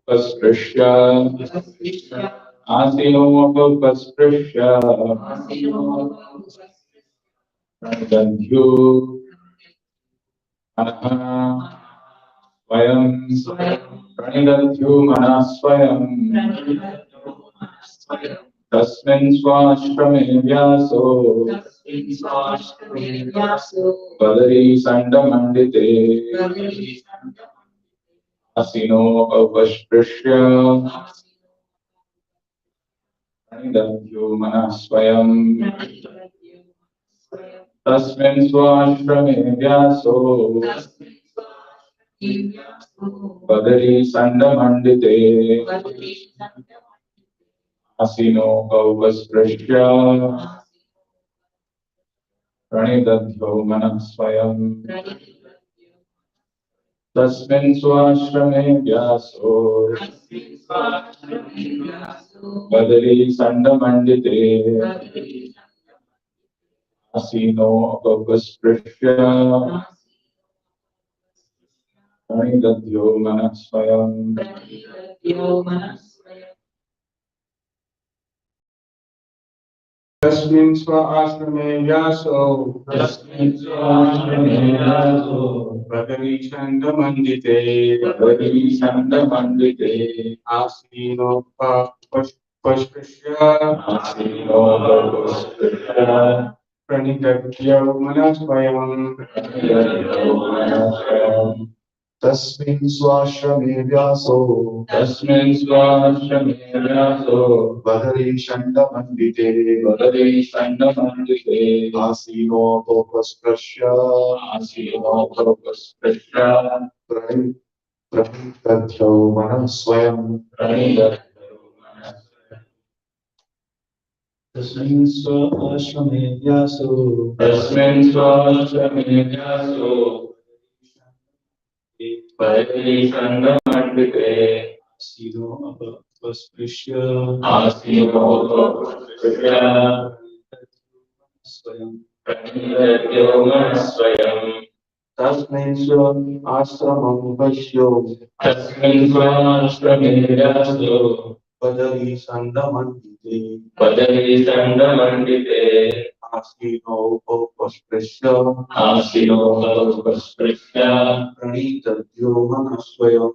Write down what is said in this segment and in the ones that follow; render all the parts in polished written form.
Pasprisya Asinopasprisya Pranidadhyu Manah Swayam Pranidadhyu Manah Swayam Tasmin Swashrame Vyaso Padari Sandamandite Asinopasprisya Pranidadhyu Manah Swayam Tasmin Swashrame Vyaso Padari Sandamandite Asinopasprisya Pranidadhyu Manah Swayam Tasmin Swashrame Vyaso Padari Sandamandite Asinopasprisya Pranidadhyu Manah Swayam Tasmin Swashrame Vyaso Padari Sandamandite Asinopasprisya Pranidadhyu Manah Swayam Tasmin Swashrame Vyaso Padari Sandamandite Asinopasprisya Pranidadhyu Manah Swayam Tasmin Swashrame Vyaso Padari Sandamandite Asinopasprisya Pranidadhyu Manah Swayam Tasmin Ashramam Pashyo Padari Sandamandite Asinopasprisya Pranidadhyu Manah Swayam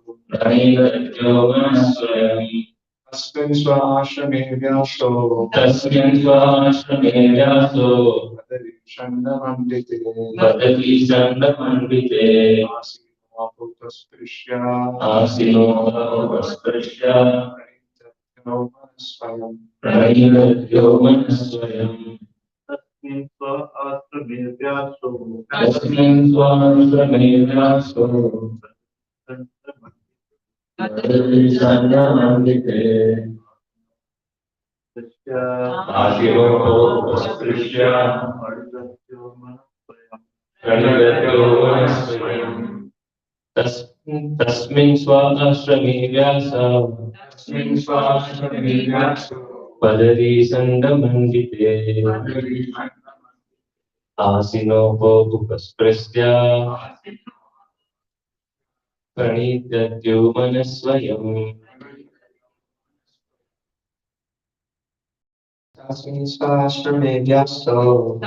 Tasmin Swashrame Vyaso Padari Sandamandite Asinopasprisya Pranidadhyu Manah Swayam Tasmin Swashrame Vyaso Padari Sandamandite Asinopasprisya Pranidadhyu Manah Swayam Tasmin Swashrame Vyaso Padari Sandamandite Asinopasprisya Pranidadhyu Manah Swayam Tasmin Swashrame Vyaso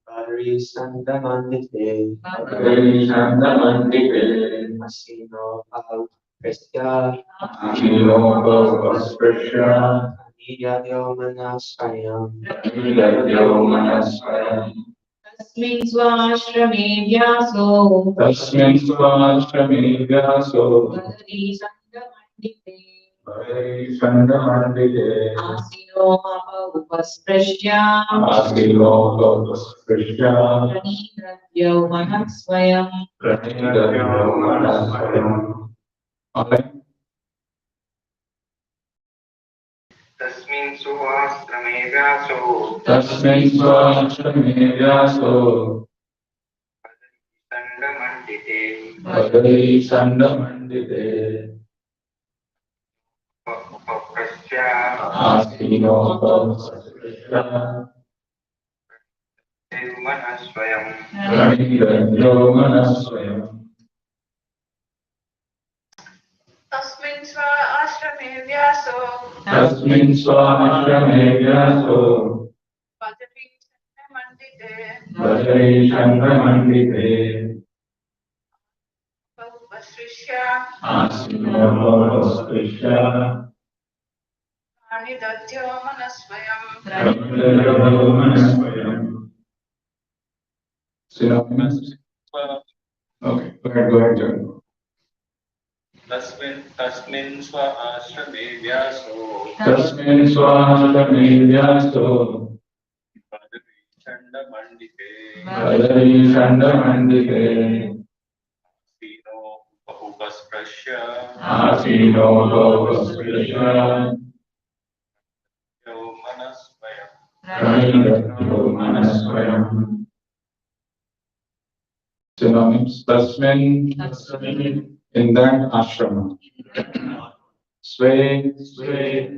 Padari Sandamandite Asinopasprisya Pranidadhyu Manah Swayam Tasmin Swashrame Vyaso Padari Sandamandite Asinopasprisya Pranidadhyu Manah Swayam Tasmin Swashrame Vyaso Padari Sandamandite Asinopasprisya Pranidadhyu Manah Swayam Tasmin swa ashrame vyaso. Tasmin swashrame vyaso. Bhadri mandite. Bhadri chandramandite. Vasrishya. Asmavaskrishya. Pranidadyo manasvayam. Pranidadyo. Synonymous? Okay, go ahead, John. तस्मिन् स्व आश्रमे व्यासो Tasmin swashrame vyaso. Badri चण्डमण्डिते Bhadri chandramandite. Sino बहुपस्पृश्य Asino bhavaskrishya. Yo मनस्वयम् Pranidadyo manasvayam. Synonyms. Tasmin, in that ashrama. Sway,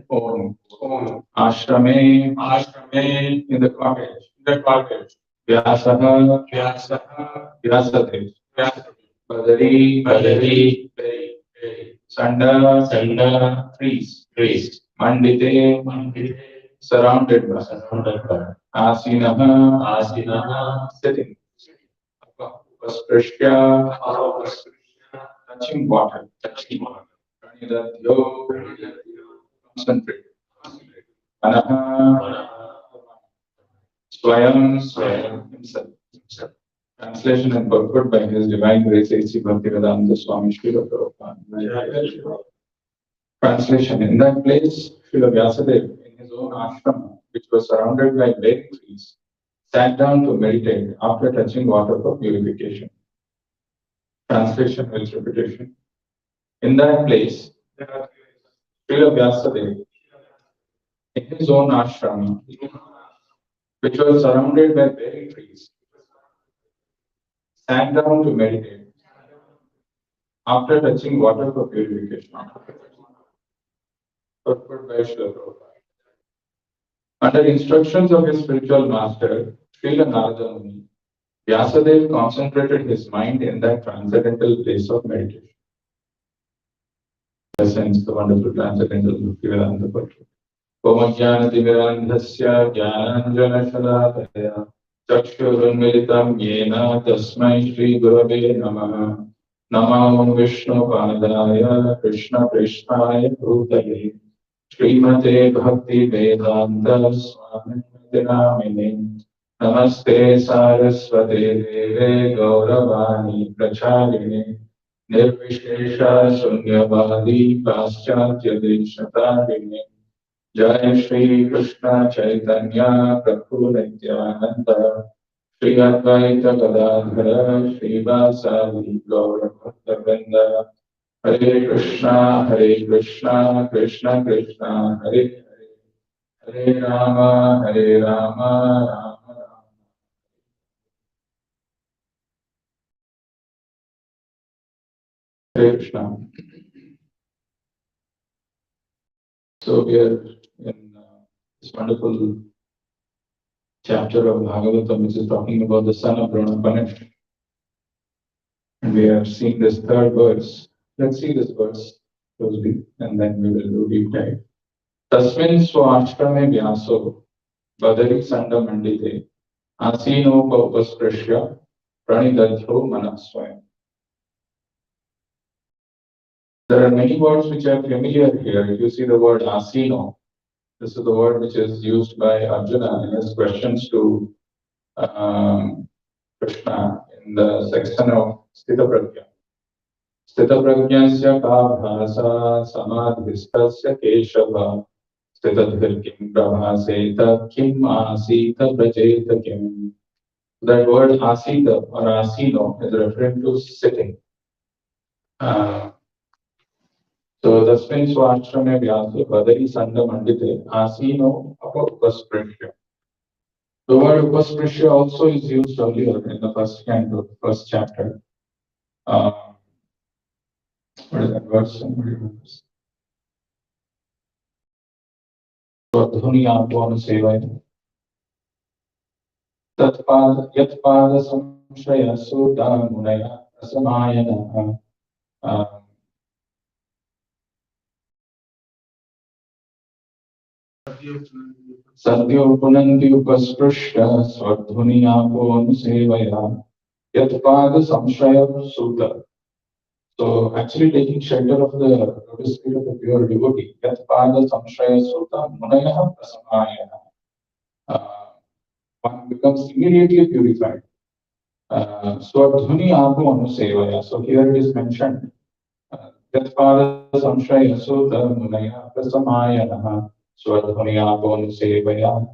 own. Ashrame, in the cottage. Vyasaha, Vyasadeva. Bhadri, very. Sanda, trees. Mandite, surrounded by. Asinaha, sitting. Upasprishya, touching water. Pranidadyo, concentrate. Manaha, Swayam, himself. Translation and purport by His Divine Grace A.C. Bhaktivedanta Swami Srila Prabhupada. Translation. In that place, Srila Vyasadeva, in his own ashrama, which was surrounded by bearing trees, sat down to meditate after touching water for purification. Translation with repetition. In that place, Srila Vyasadeva, in his own ashrama, which was surrounded by bearing trees, sat down to meditate after touching water for purification. Purport by Srila Prabhupada. Under instructions of his spiritual master, Srila Narada Muni, Vyasadeva concentrated his mind in that transcendental place of meditation. Essence, the wonderful transcendental Bhaktivedanta Purport. Omajnanatimirandhasya jnananjanashalakaya chakshurunmilitam yena tasmai Shri Gurave Namaha. Namo Vishnu Padaya Krishna Krishnaya Bhutale Srimate Bhaktivedanta Swami Namine. Namaste Saraswate Deve Gauravani Pracharine Nirvishesha Sunyavadi Paschatya Deshatarine. Jai Shri Krishna Chaitanya Prabhu Nityananda Shri Advaita Gadadhara Shri Vasadi Gaura Bhaktavrinda. Hare Krishna, Krishna Krishna, Hare Hare Rama, Rama Rama. Hare Krishna. So we are in this wonderful chapter of Bhagavatam, which is talking about the son of Brahmapanish. And we are seeing this third verse. Let's see this verse closely, and then we will do deep dive. Tasmin swashrame vyaso badari sanda mandite asino pavasprashya pranidadhyo manasvayam. There are many words which are familiar here. If you see the word asino, this is the word which is used by Arjuna in his questions to Krishna in the section of Sthita Prajna. Sthita Prajnasya ka bhasa samadhistasya keshava stitadhir kim prabhaseta kim asita brajeta kim. That word asita or asino is referring to sitting. So tasmin swashrame vyaso badari sanda mandite asino upasprishya. The word upasprishya also is used earlier in the first canto, first chapter. What is that verse? Somebody remembers. Dhuni Apona Sevaya. Yatpada Samshaya Sudha Munaya Asamayana. Sadhyo punanti upasprushya svardhuni apo nusevaya yatpada samshaya sutta. So actually taking shelter of the lotus feet of the pure devotee, yatpada samshaya sutta munaya prasamaya. One becomes immediately purified. Svardhuni apo nusevaya. So here it is mentioned. Yatpada samshaya sutta munaya prasamaya. Svardhuni apo nusevaya.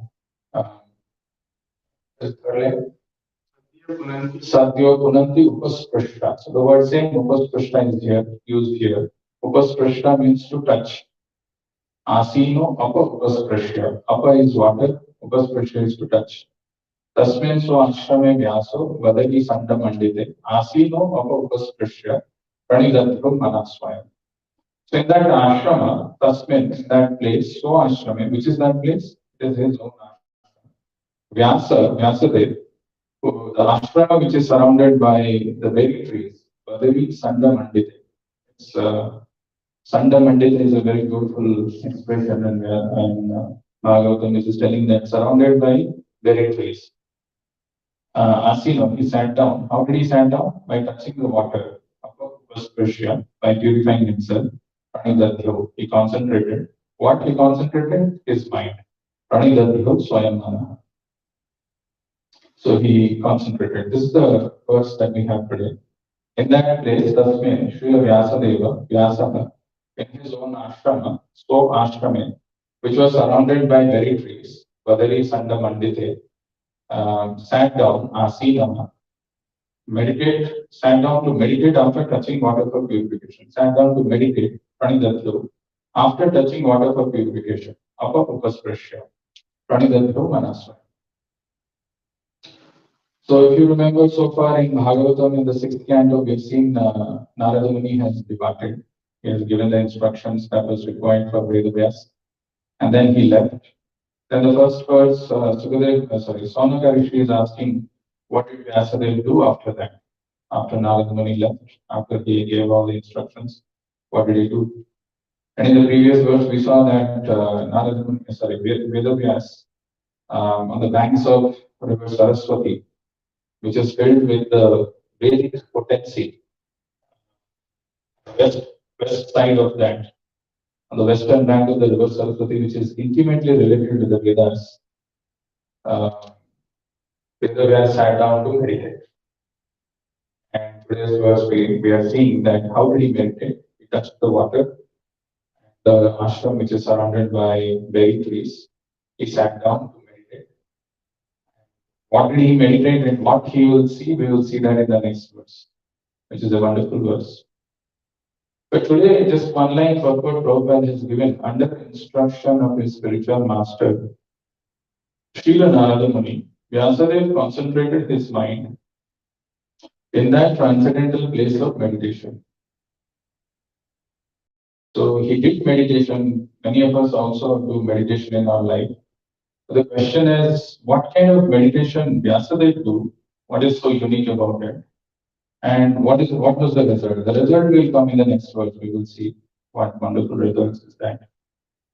Sadhyo punanti upasprashta. So the word saying upasprashta is here used here. Upasprashta means to touch. Asino apa upasprashya. Apa is water. Upasprashya is to touch. Tasmin so ashrame vyaso vadali sanda mandite. Asino apa upasprashya. Pranidatru manaswaya. So in that ashrama, tasmin, in that place, so ashrame, which is that place? It is his own ashrama. Vyasadeva. So the ashrama which is surrounded by the berry trees, Vadari Sanda Mandite. It's, Sanda Mandite is a very beautiful expression, and Bhagavatam is telling that surrounded by berry trees. Asino, he sat down. How did he sat down? By touching the water. Prashya, by purifying himself. Pranidatyo, he concentrated. What he concentrated? His mind. Pranidatyo Swayamana. So he concentrated. This is the verse that we have today. In that place, Tasmin, Srila Vyasadeva, Vyasana, in his own ashrama, so ashrame, which was surrounded by berry trees, Vadari Sanda Mandite, sat down, Asinama, sat down to meditate after touching water for purification, sat down to meditate, Pranidatlu, after touching water for purification, Apa Upasprashya, Pranidatlu Manasva. So if you remember so far in Bhagavatam in the 6th canto, we've seen Narada Muni has departed. He has given the instructions that was required for Vedavyas. And then he left. Then the first verse, Sonaka Rishi is asking, what did Vyasadeva do after that? After Narada Muni left, after he gave all the instructions, what did he do? And in the previous verse, we saw that Vedavyas on the banks of river Saraswati, which is filled with the Vedic potency. West side of that, on the western bank of the river Saraswati, which is intimately related to the Vedas, Vedavyas sat down to meditate. And today's verse, we are seeing that how did he meditate? He touched the water, the ashram which is surrounded by berry trees. He sat down to meditate. What did he meditate and what he will see? We will see that in the next verse, which is a wonderful verse. But today, just one line purport Prabhupada has given under instruction of his spiritual master, Srila Narada Muni. Vyasadeva concentrated his mind in that transcendental place of meditation. So he did meditation. Many of us also do meditation in our life. The question is, what kind of meditation Vyasadeva do? What is so unique about it? And what was the result? The result will come in the next verse. We will see what wonderful results is that.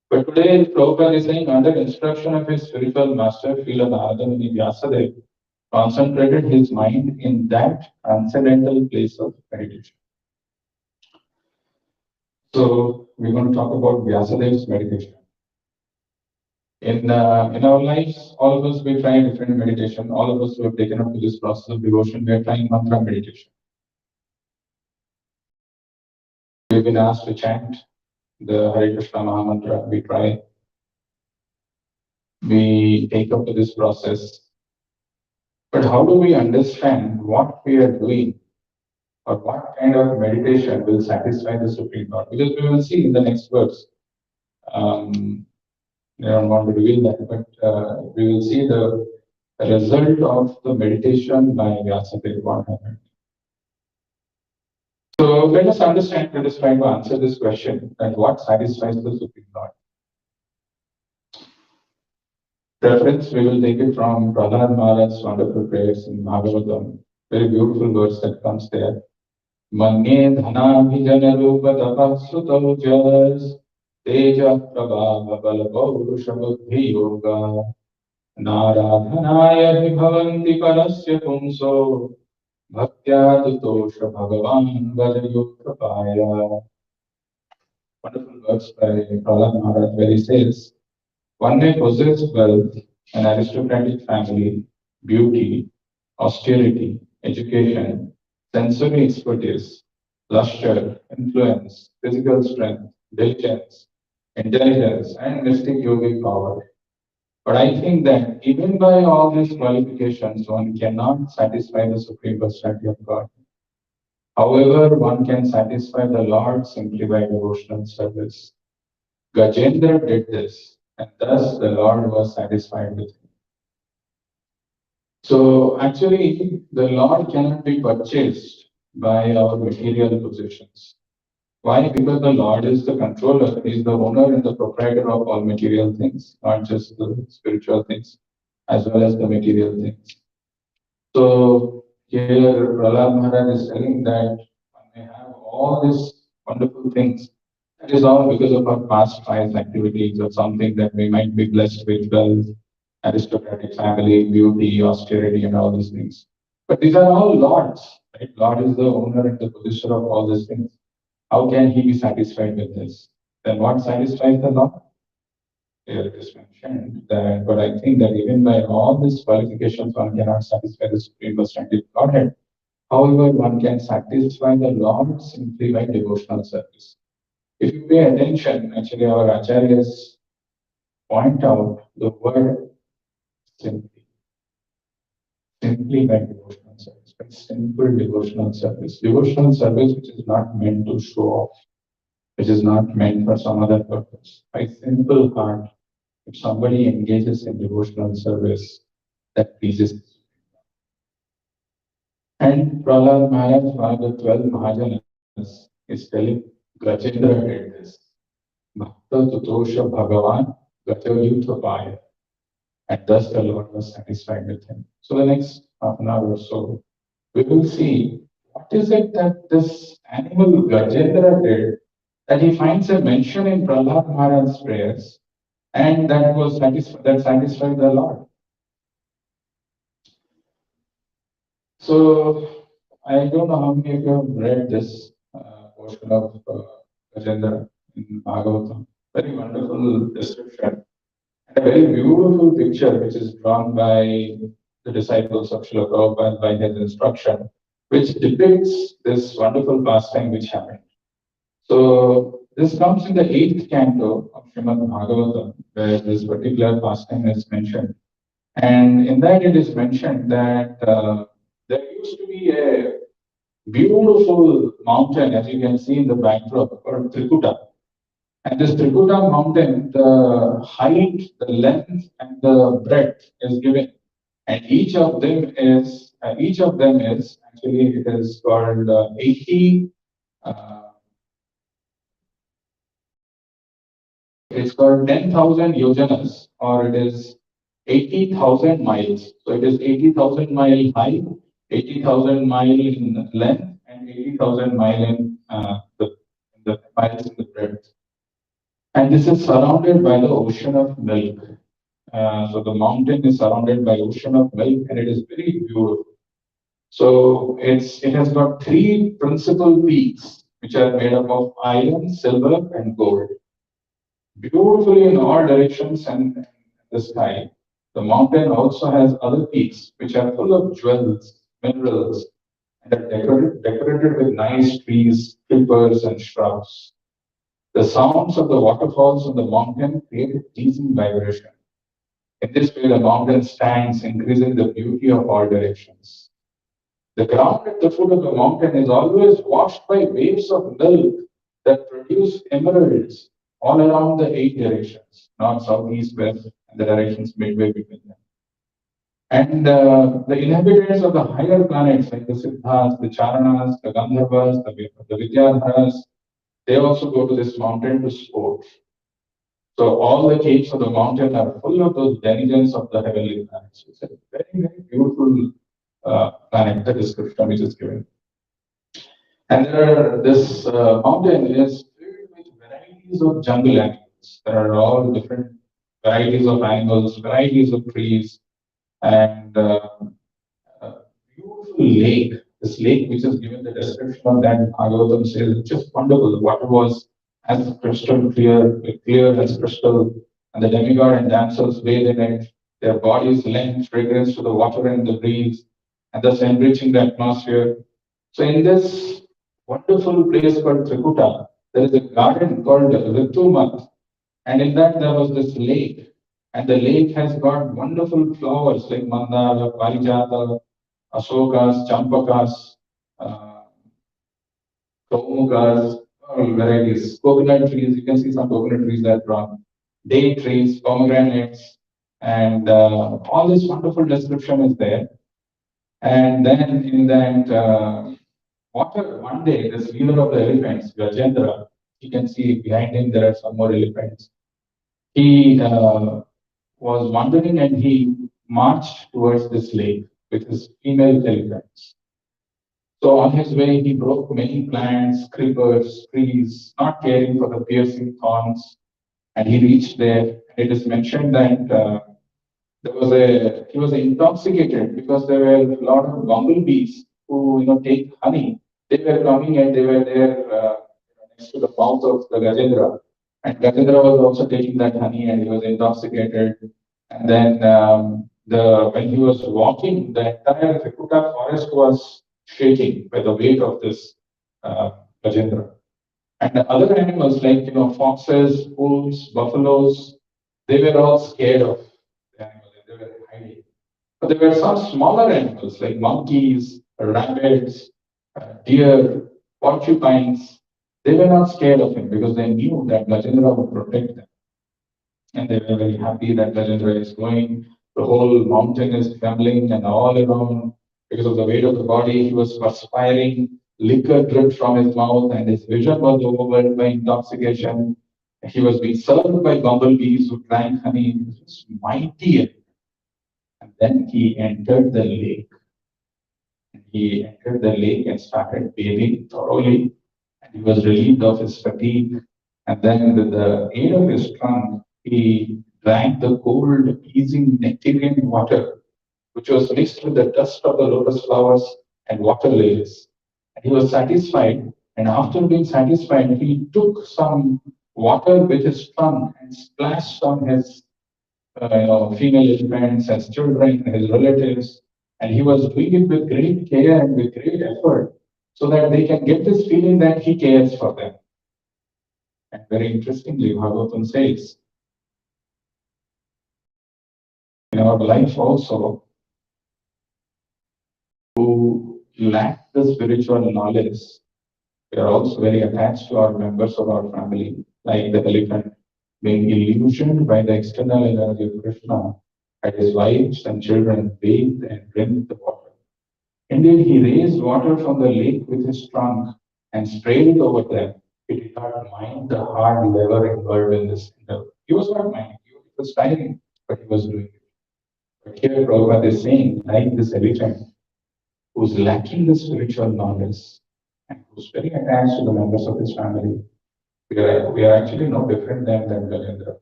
But today, Prabhupada is saying, under instruction of his spiritual master, Srila Narada Muni Vyasadeva, concentrated his mind in that transcendental place of meditation. So we're going to talk about Vyasadeva's meditation. In our lives, all of us, we try different meditation. All of us who have taken up to this process of devotion, we are trying mantra meditation. We've been asked to chant the Hare Krishna Maha Mantra. We try. We take up to this process. But how do we understand what we are doing or what kind of meditation will satisfy the Supreme Lord? Because we will see in the next verse. I don't want to reveal that, but we will see the result of the meditation by Vyasadeva, what happened. So let us understand, let us try to answer this question, that what satisfies the Supreme Lord. Reference, we will take it from Prahlad Maharaj's wonderful prayers in Bhagavatam. Very beautiful verse that comes there. Mange dhana bhijana rupa tapasutaujas Teja Prabhava Bala Paurusha Buddhi Yoga Naradhanaya Vibhavanti Parasya Pumso Bhaktya Tutosha Bhagavan Vajayukrapaya. Wonderful words by Prahlad Maharaj where he says, one may possess wealth, an aristocratic family, beauty, austerity, education, sensory expertise, luster, influence, physical strength, diligence, intelligence, and mystic yogic power. But I think that even by all these qualifications, one cannot satisfy the Supreme Personality of God. However, one can satisfy the Lord simply by devotional service. Gajendra did this, and thus the Lord was satisfied with him. So actually, the Lord cannot be purchased by our material possessions. Why? Because the Lord is the controller, He is the owner and the proprietor of all material things, not just the spiritual things, as well as the material things. So here Prahlad Maharaj is telling that one may have all these wonderful things. That is all because of our past pious activities or something that we might be blessed with wealth, aristocratic family, beauty, austerity, and all these things. But these are all Lord's, right? Lord is the owner and the possessor of all these things. How can he be satisfied with this? Then what satisfies the Lord? Here it is mentioned that, but I think that even by all these qualifications, one cannot satisfy the Supreme Personality of Godhead. However, one can satisfy the Lord simply by devotional service. If you pay attention, actually, our acharyas point out the word simply, simply by devotional service, by simple devotional service. Devotional service which is not meant to show off, which is not meant for some other purpose. By simple heart, if somebody engages in devotional service, that pleases. And Prahlad Maharaj, one of the 12 Mahajanas, is telling Gajendra did this. Bhakta Tutosha Bhagavan Gatyayuthapaya. And thus the Lord was satisfied with him. So the next half an hour or so, we will see what is it that this animal Gajendra did that he finds a mention in Prahlad Maharaj's prayers, and that satisfied the Lord. So I don't know how many of you have read this portion of Gajendra in Bhagavatam. Very wonderful description. And a very beautiful picture which is drawn by the disciples of Srila Prabhupada by his instruction, which depicts this wonderful pastime which happened. So this comes in the 8th canto of Srimad Bhagavatam, where this particular pastime is mentioned. And in that it is mentioned that there used to be a beautiful mountain, as you can see in the backdrop, called Trikuta. And this Trikuta mountain, the height, the length, and the breadth is given. And each of them is actually, it is called 80, it's called 10,000 yojanas, or it is 80,000 miles. So it is 80,000 mile high, 80,000 mile in length, and 80,000 mile in the miles in the breadth. And this is surrounded by the ocean of milk. So the mountain is surrounded by ocean of milk, and it is very beautiful. So it has got 3 principal peaks, which are made up of iron, silver, and gold. Beautifully in all directions and the sky. The mountain also has other peaks, which are full of jewels, minerals, and are decorated with nice trees, creepers, and shrubs. The sounds of the waterfalls on the mountain create a pleasing vibration. In this way, the mountain stands, increasing the beauty of all directions. The ground at the foot of the mountain is always washed by waves of milk that produce emeralds all around the 8 directions, north, south, east, west, and the directions midway between them. And the inhabitants of the higher planets, like the Siddhas, the Charanas, the Gandharvas, the Vidyadharas, they also go to this mountain to sport. So all the caves of the mountain are full of those denizens of the heavenly planets. It's a very, very beautiful planet, the description which is given. And this mountain is filled with variety varieties of jungle animals. There are all different varieties of animals, varieties of trees, and a beautiful lake. This lake, which is given the description of that in Bhagavatam, says it's just wonderful. The water was as crystal clear as crystal, and the demigod and damsels bathed in it. Their bodies lent fragrance to the water and the breeze, and thus enriching the atmosphere. So, in this wonderful place called Trikuta, there is a garden called Ritumat, and in that there was this lake, and the lake has got wonderful flowers like mandala, parijata, Ashokas, Champakas, uh, Tomukas, all varieties. Coconut trees, you can see some coconut trees that grown. Date trees, pomegranates, and all this wonderful description is there. And then in that water, one day, this leader of the elephants, Gajendra, you can see behind him there are some more elephants. He was wandering and he marched towards this lake with his female elephants. So on his way, he broke many plants, creepers, trees, not caring for the piercing thorns, and he reached there. It is mentioned that he was intoxicated because there were a lot of bumblebees who take honey. They were coming and they were there next to the mouth of the Gajendra, and Gajendra was also taking that honey and he was intoxicated. And then the when he was walking, the entire Trikuta forest was shaking by the weight of this Gajendra. And the other animals like foxes, wolves, buffaloes, they were all scared of the animal and they were hiding. But there were some smaller animals like monkeys, rabbits, deer, porcupines. They were not scared of him because they knew that Gajendra would protect them. And they were very happy that Rajendra is going. The whole mountain is trembling, and all around, because of the weight of the body, he was perspiring. Liquor dripped from his mouth, and his vision was overwhelmed by intoxication. He was being served by bumblebees who drank honey. It was mighty. And then he entered the lake. He entered the lake and started bathing thoroughly, and he was relieved of his fatigue. And then, with the aid of his trunk, he drank the cold, pleasing nectarian water, which was mixed with the dust of the lotus flowers and water lilies. And he was satisfied. And after being satisfied, he took some water with his trunk and splashed on his female elephants, his children, his relatives. And he was doing it with great care and with great effort so that they can get this feeling that he cares for them. And very interestingly, Bhagavatam says, in our life also, who lack the spiritual knowledge, we are also very attached to our members of our family, like the elephant, being illusioned by the external energy of Krishna, and his wives and children bathe and drink the water. Indeed, he raised water from the lake with his trunk and sprayed it over them. He did not mind the hard labor involved in this. He was not minding. He was tiring, but he was doing it. But here Prabhupada is saying, like this elephant, who's lacking the spiritual knowledge and who's very attached to the members of his family, we are actually no different than Gajendra.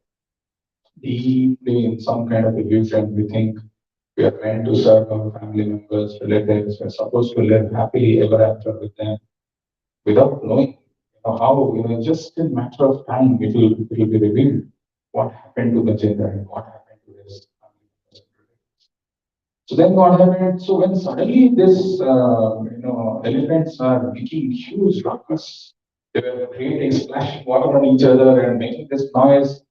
Deeply in some kind of illusion, we think we are meant to serve our family members, relatives. We're supposed to live happily ever after with them without knowing how, just in a matter of time, it will be revealed what happened to Gajendra and what happened to his family members. So then what happened? So when suddenly this, elephants are making huge ruckus, they were creating splashing water on each other and making this noise.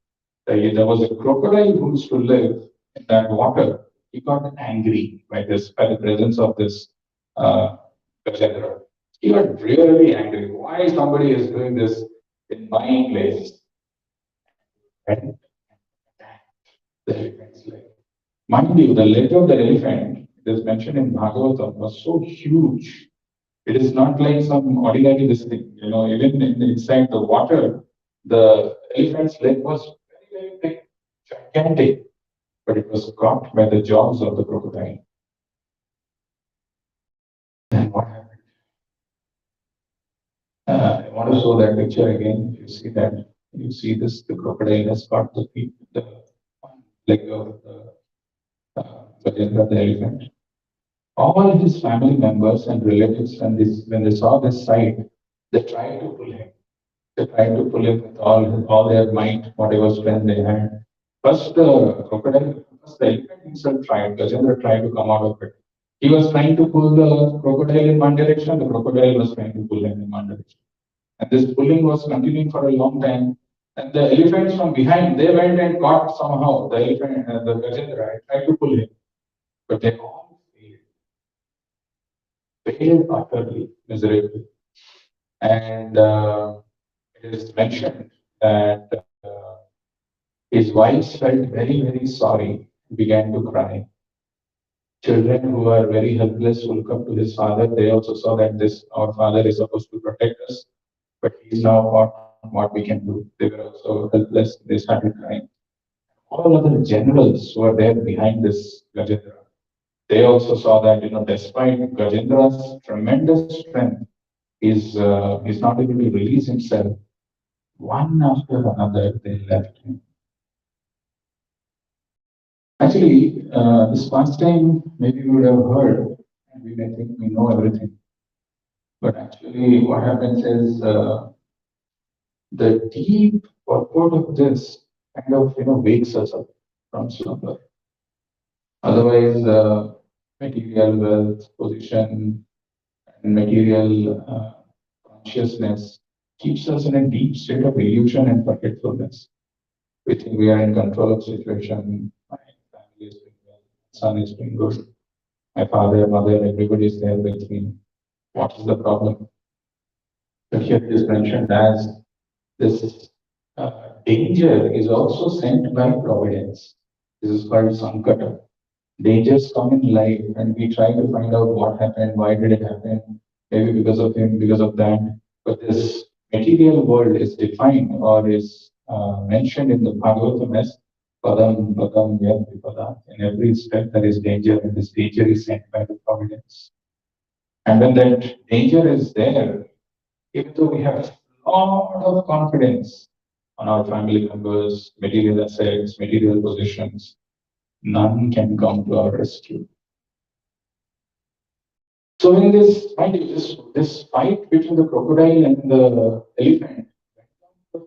There was a crocodile who used to live in that water. He got angry by the presence of this Gajendra. He got really angry. Why somebody is doing this in my place? And attacked the elephant's leg. Mind you, the leg of the elephant, it is mentioned in Bhagavatam, was so huge. It is not like some ordinary this thing. Even inside the water, the elephant's leg was very, very big, gigantic, but it was caught by the jaws of the crocodile. Then what happened? I want to show that picture again. You see that You see this, the crocodile has got the feet, the leg of the Gajendra, the elephant. All his family members and relatives, when they saw this sight, they tried to pull him. They tried to pull him with all their might, whatever strength they had. First, the crocodile, first the elephant himself tried. Gajendra tried to come out of it. He was trying to pull the crocodile in one direction. The crocodile was trying to pull him in one direction. And this pulling was continuing for a long time. And the elephants from behind, they went and caught somehow the elephant, the Gajendra, tried to pull him. But they all failed utterly, miserably. And it is mentioned that his wives felt very, very sorry, began to cry. Children who are very helpless will come to his father. They also saw that our father is supposed to protect us, but he's now what we can do. They were also helpless. They started crying. All other generals who were there behind this Gajendra, they also saw that, despite Gajendra's tremendous strength, he's not able to release himself. One after another, they left him. Actually, this pastime, maybe we would have heard, and we may think we know everything. But actually, what happens is the deep purport of this kind of, wakes us up from slumber. Otherwise, material wealth, position, and material consciousness keeps us in a deep state of illusion and forgetfulness. We think we are in control of situation. My family is doing well. My son is doing good. My father, mother, everybody is there with me. What is the problem? But here it is mentioned as this danger is also sent by providence. This is called sankata. Dangers come in life and we try to find out what happened, why did it happen, maybe because of him, because of that. But this material world is defined or is mentioned in the Bhagavatam as padam, padam, yad, vipada. In every step there is danger and this danger is sent by the providence. And when that danger is there, even though we have a lot of confidence on our family members, material assets, material positions, none can come to our rescue. So in this fight, this fight between the crocodile and the elephant went on for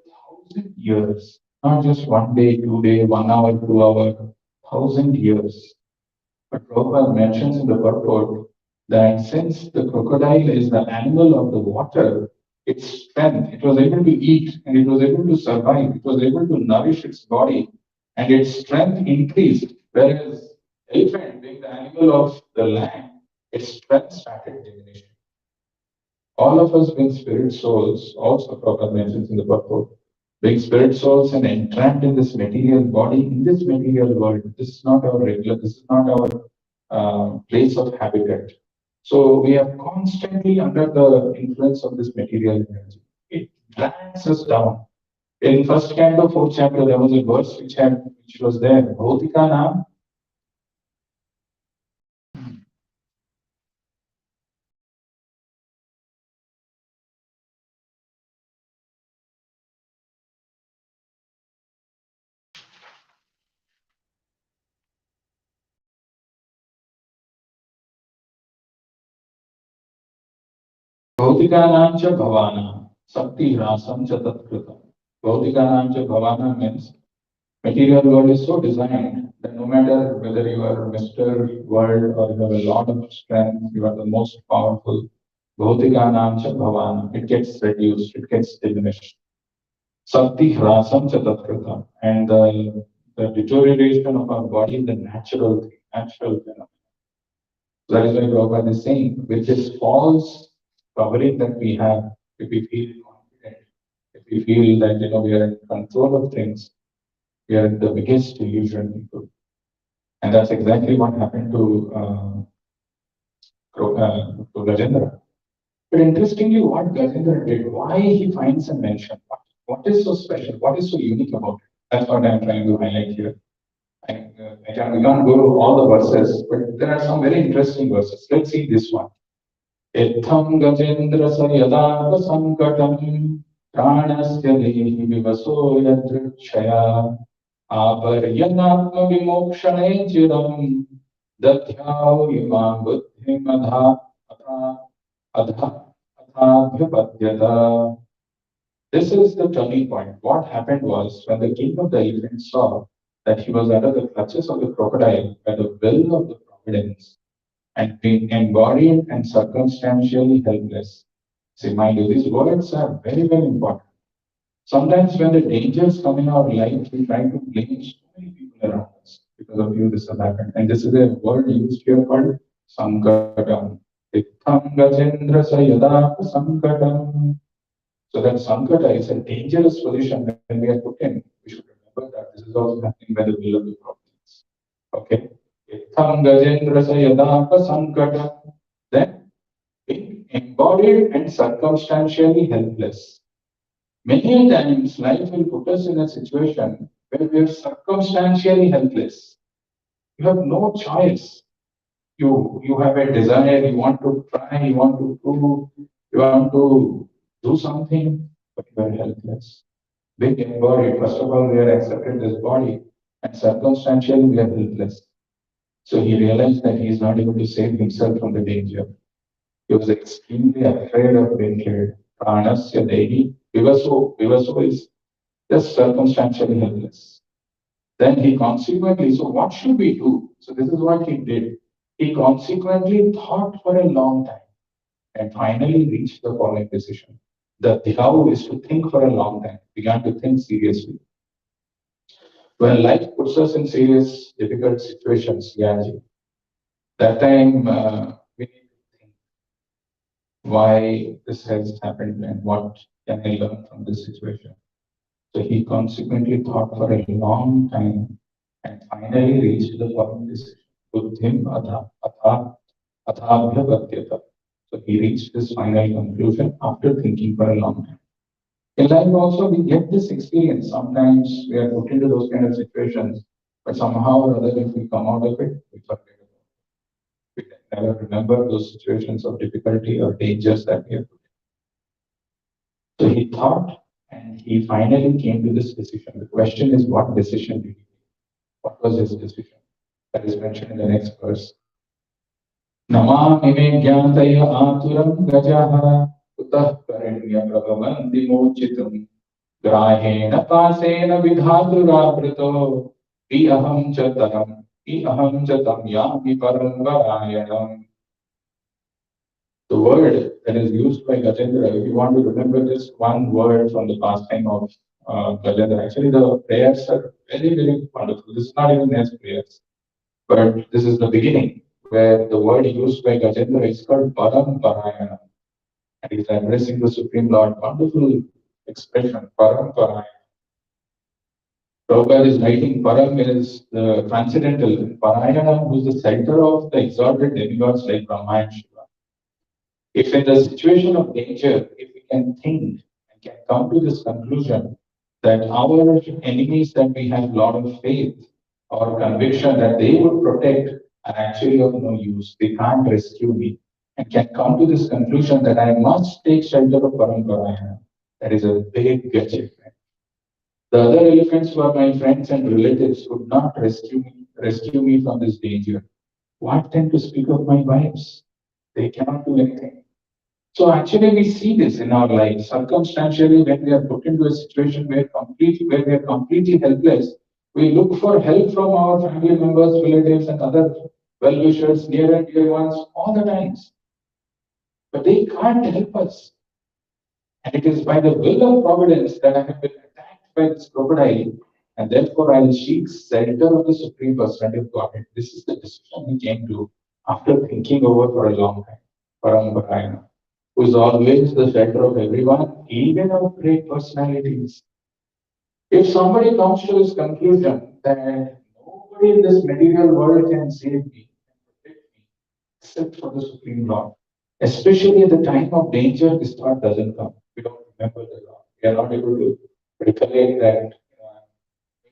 1,000 years, not just 1 day, 2 day, 1 hour, 2 hour, 1,000 years. But Prabhupada mentions in the purport that since the crocodile is the animal of the water, its strength, it was able to eat and it was able to survive, it was able to nourish its body, and its strength increased, whereas elephant, being the animal of the land, its strength started diminishing. All of us being spirit souls, also Prabhupada mentions in the purport, being spirit souls and entrapped in this material body, in this material world, this is not our regular, this is not our place of habitat. So we are constantly under the influence of this material energy. It drags us down. In first canto, fourth chapter, there was a verse which was there. Bhautika naam. Bhautika cha bhavana. Sakti rasam cha tatkritam. Bhautika cha bhavana means material world is so designed that no matter whether you are Mr. World or you have a lot of strength, you are the most powerful, Bhautika cha bhavana, it gets reduced, it gets diminished. Sakti hrasam cha tatkritam. And the deterioration of our body is the natural thing, natural phenomenon. That is why Prabhupada is saying, with this false covering that we have, if we feel confident, if we feel that we are in control of things, we are the biggest illusion people. And that's exactly what happened to Gajendra. But interestingly, what Gajendra did, why he finds a mention, what is so special, what is so unique about it? That's what I'm trying to highlight here. We can't go to all the verses, but there are some very interesting verses. Let's see this one. Etham Gajendra Sayadava Sankatam Pranasya dehi vivaso yadrikshaya Aparyanatma vimokshane chiram Dadhyao imam buddhim adhabhyapadyata. This is the turning point. What happened was when the king of the elephants saw that he was under the clutches of the crocodile by the will of the providence and being embodied and circumstantially helpless. See, mind you, these words are very, very important. Sometimes when the dangers come in our life, we try to blame so many people around us because of you this has happened. And this is a word used here called Sankatam. Ittam Gajendra Sayada Sankatam. So that Sankata is a dangerous position when we are put in. We should remember that this is also happening by the will of the providence. Okay? Ittam Gajendra Sayada Sankatam. Then being embodied and circumstantially helpless. Many times life will put us in a situation where we are circumstantially helpless. You have no choice. You have a desire, you want to try, you want to prove, you want to do something, but you are helpless. Being embodied, first of all, we are accepted this body, and circumstantially we are helpless. So he realized that he is not able to save himself from the danger. He was extremely afraid of being killed. Pranasya dehi vivaso. Vivaso is just circumstantially helpless. Then he consequently, so what should we do? So this is what he did. He consequently thought for a long time and finally reached the following decision. The dhyau is to think for a long time, began to think seriously. When life puts us in serious, difficult situations, Gyanji, that time we need to think why this has happened and what can I learn from this situation. So he consequently thought for a long time and finally reached the following decision. Buddhim athabhyapadyata. So he reached this final conclusion after thinking for a long time. In life also we get this experience. Sometimes we are put into those kind of situations, but somehow or other if we come out of it, we forget about it. We never remember those situations of difficulty or dangers that we have put in. So he thought and he finally came to this decision. The question is, what decision did he take? What was his decision? That is mentioned in the next verse. Namami me jnataya aturam gajaha utah karanya prabhavanti mochitum grahena pasena vidhaturavrito iham chatam yami paramvarayanam. The word that is used by Gajendra, if you want to remember this one word from the pastime of Gajendra, actually the prayers are very, very wonderful. This is not even his prayers, but this is the beginning where the word used by Gajendra is called Param Parayana. And he's addressing the Supreme Lord. Wonderful expression, Param Parayana. Prabhupada is writing Param is the transcendental, Parayana who is the center of the exalted demigods like Brahma and Shiva. If in the situation of danger, if we can think and can come to this conclusion that our enemies that we have a lot of faith or conviction that they would protect are actually of no use, they can't rescue me, and can come to this conclusion that I must take shelter of Paramparayana, that is a big achievement. The other elephants who are my friends and relatives could not rescue me from this danger. What then to speak of my wives? They cannot do anything. So actually we see this in our life. Circumstantially, when we are put into a situation where we are completely helpless, we look for help from our family members, relatives, and other well-wishers, near and dear ones, all the times. But they can't help us. And it is by the will of providence that I have been attacked by this crocodile, and therefore I will seek shelter of the Supreme Personality of Godhead. This is the decision he came to after thinking over for a long time. Paramparayana, who is always the shelter of everyone, even of great personalities. If somebody comes to this conclusion that nobody in this material world can save me and protect me except for the Supreme Lord, especially at the time of danger, this thought doesn't come. We don't remember the Lord. We are not able to recollect that.